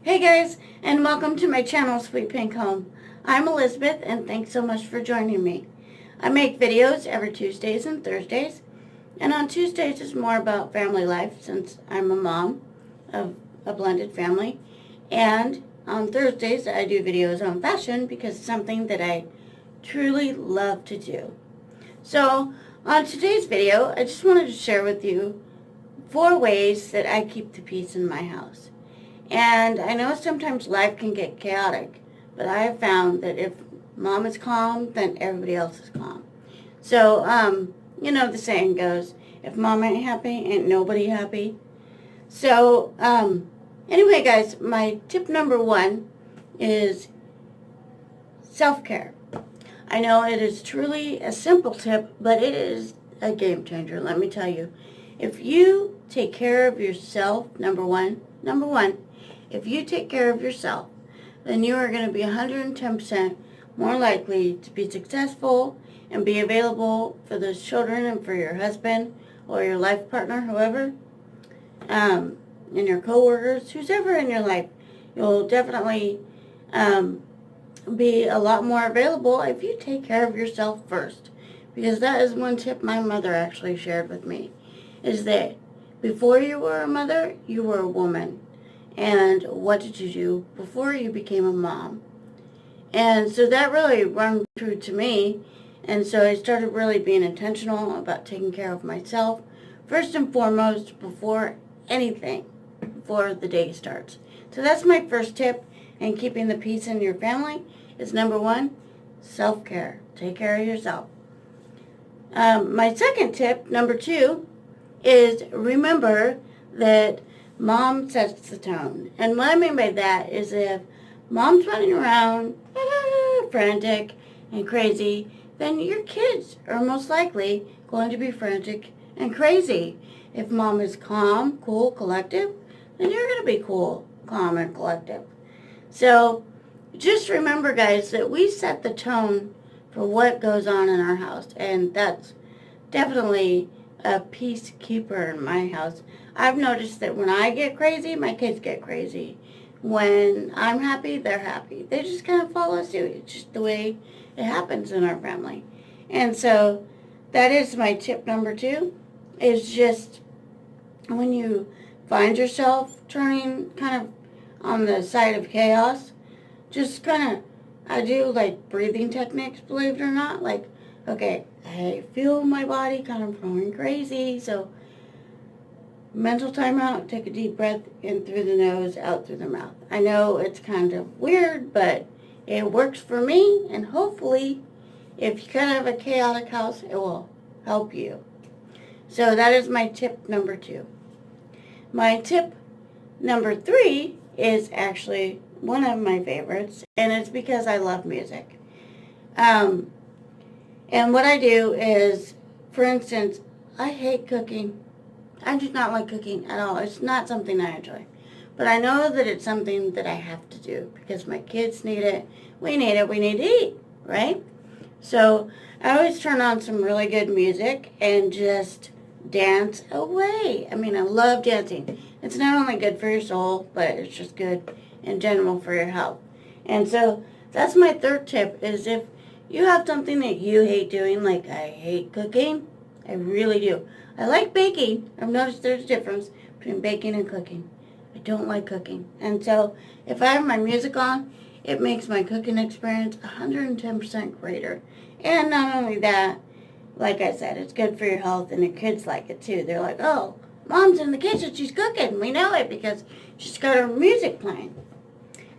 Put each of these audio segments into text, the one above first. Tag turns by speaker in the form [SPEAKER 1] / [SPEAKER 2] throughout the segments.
[SPEAKER 1] Hey guys, and welcome to my channel, Sweet Pink Home. I'm Elizabeth, and thanks so much for joining me. I make videos every Tuesdays and Thursdays, and on Tuesdays it's more about family life since I'm a mom of a blended family, and on Thursdays I do videos on fashion because it's something that I truly love to do. So on today's video, I just wanted to share with you 4 ways that I keep the peace in my house. And I know sometimes life can get chaotic, but I have found that if mom is calm, then everybody else is calm. So, you know the saying goes, if mom ain't happy, ain't nobody happy. So, anyway guys, my tip number 1 is self-care. I know it is truly a simple tip, but it is a game changer, let me tell you. If you take care of yourself, number one, if you take care of yourself, then you are going to be 110% more likely to be successful and be available for those children and for your husband or your life partner, whoever, and your coworkers, who's ever in your life. You'll definitely be a lot more available if you take care of yourself first. Because that is one tip my mother actually shared with me, is that before you were a mother, you were a woman. And what did you do before you became a mom? And so that really rung true to me. And so I started really being intentional about taking care of myself, first and foremost, before anything, before the day starts. So that's my first tip, and keeping the peace in your family is number 1, self-care. Take care of yourself. My second tip, number 2, is remember that mom sets the tone. And what I mean by that is if mom's running around frantic and crazy, then your kids are most likely going to be frantic and crazy. If mom is calm, cool, collective, then you're going to be cool, calm, and collective. So just remember, guys, that we set the tone for what goes on in our house. And that's definitely a peacekeeper in my house. I've noticed that when I get crazy, my kids get crazy. When I'm happy, they're happy. They just kind of follow suit. It's just the way it happens in our family. And so that is my tip number 2, is just when you find yourself turning kind of on the side of chaos, just kind of, I do like breathing techniques, believe it or not. Like, okay, I feel my body kind of going crazy, so mental timeout, take a deep breath in through the nose, out through the mouth. I know it's kind of weird, but it works for me, and hopefully, if you kind of have a chaotic house, it will help you. So that is my tip number 2. My tip number 3 is actually one of my favorites, and it's because I love music. And what I do is, for instance, I hate cooking. I do not like cooking at all. It's not something I enjoy. But I know that it's something that I have to do because my kids need it. We need it. We need to eat, right? So I always turn on some really good music and just dance away. I mean, I love dancing. It's not only good for your soul, but it's just good in general for your health. And so that's my third tip, is if you have something that you hate doing, like I hate cooking, I really do. I like baking. I've noticed there's a difference between baking and cooking. I don't like cooking. And so if I have my music on, it makes my cooking experience 110% greater. And not only that, like I said, it's good for your health, and the kids like it too. They're like, oh, mom's in the kitchen, she's cooking. We know it because she's got her music playing.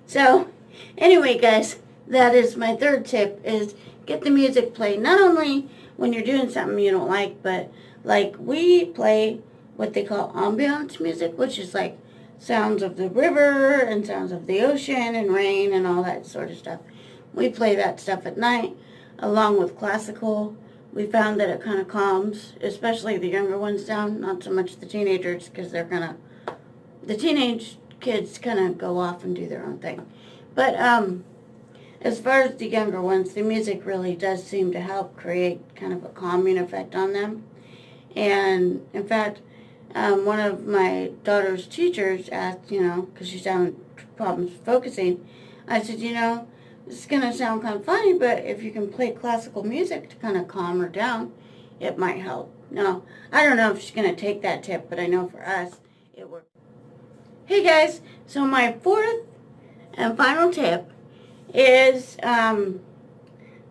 [SPEAKER 1] So anyway, guys, that is my third tip, is get the music played. Not only when you're doing something you don't like, but like we play what they call ambiance music, which is like sounds of the river and sounds of the ocean and rain and all that sort of stuff. We play that stuff at night along with classical. We found that it kind of calms, especially the younger ones down, not so much the teenagers, because the teenage kids kind of go off and do their own thing. But as far as the younger ones, the music really does seem to help create kind of a calming effect on them. And in fact, one of my daughter's teachers asked, because she's down problems focusing. I said, you know, this is going to sound kind of funny, but if you can play classical music to kind of calm her down, it might help. Now, I don't know if she's going to take that tip, but I know for us, it worked. Hey guys, so my fourth and final tip is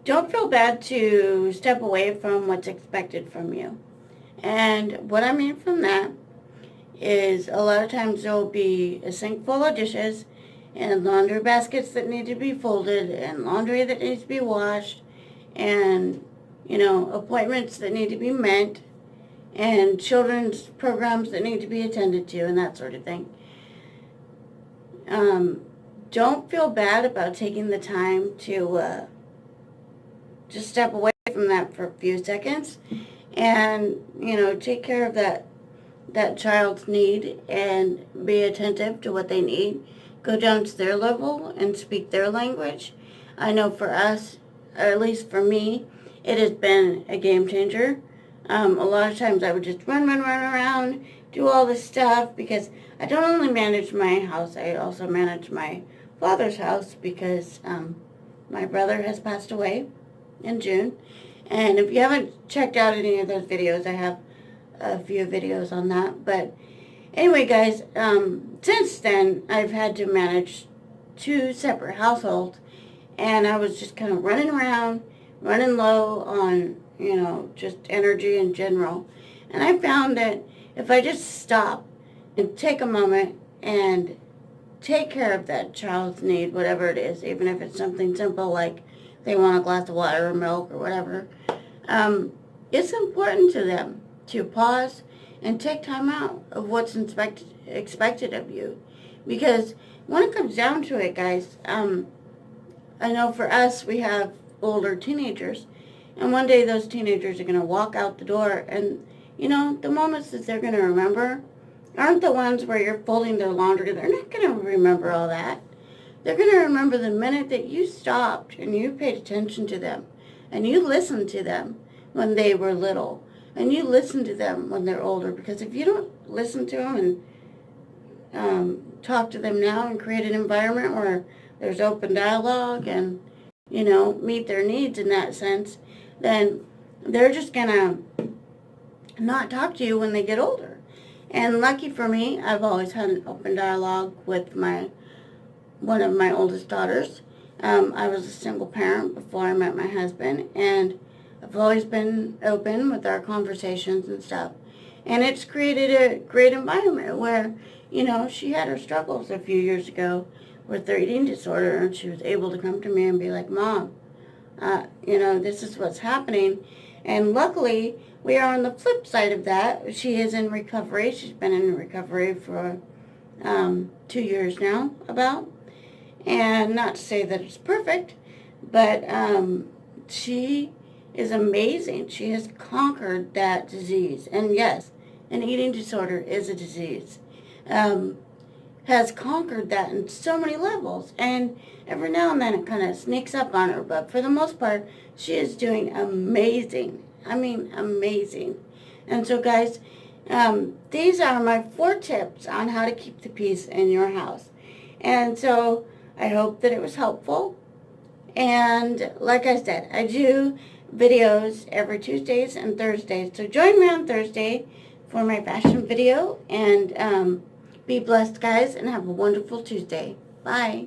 [SPEAKER 1] don't feel bad to step away from what's expected from you. And what I mean from that is a lot of times there will be a sink full of dishes and laundry baskets that need to be folded and laundry that needs to be washed and, you know, appointments that need to be met and children's programs that need to be attended to and that sort of thing. Don't feel bad about taking the time to just step away from that for a few seconds and, you know, take care of that child's need and be attentive to what they need. Go down to their level and speak their language. I know for us, or at least for me, it has been a game changer. A lot of times I would just run around, do all this stuff because I don't only manage my house, I also manage my father's house because my brother has passed away in June. And if you haven't checked out any of those videos, I have a few videos on that. But anyway, guys, since then, I've had to manage 2 separate households. And I was just kind of running around, running low on, you know, just energy in general. And I found that if I just stop and take a moment and take care of that child's need, whatever it is, even if it's something simple like they want a glass of water or milk or whatever, it's important to them to pause and take time out of what's expected of you. Because when it comes down to it, guys, I know for us, we have older teenagers, and one day those teenagers are going to walk out the door, and, you know, the moments that they're going to remember aren't the ones where you're folding their laundry. They're not going to remember all that. They're going to remember the minute that you stopped and you paid attention to them, and you listened to them when they were little, and you listen to them when they're older. Because if you don't listen to them and talk to them now and create an environment where there's open dialogue and, you know, meet their needs in that sense, then they're just going to not talk to you when they get older. And lucky for me, I've always had an open dialogue with one of my oldest daughters. I was a single parent before I met my husband, and I've always been open with our conversations and stuff. And it's created a great environment where, you know, she had her struggles a few years ago with her eating disorder, and she was able to come to me and be like, Mom, you know, this is what's happening. And luckily, we are on the flip side of that. She is in recovery. She's been in recovery for 2 years now, about. And not to say that it's perfect, but she is amazing. She has conquered that disease. And yes, an eating disorder is a disease. Has conquered that in so many levels. And every now and then it kind of sneaks up on her. But for the most part, she is doing amazing. I mean, amazing. And so, guys, these are my 4 tips on how to keep the peace in your house. And so I hope that it was helpful. And like I said, I do videos every Tuesdays and Thursdays. So join me on Thursday for my fashion video. And be blessed, guys, and have a wonderful Tuesday. Bye.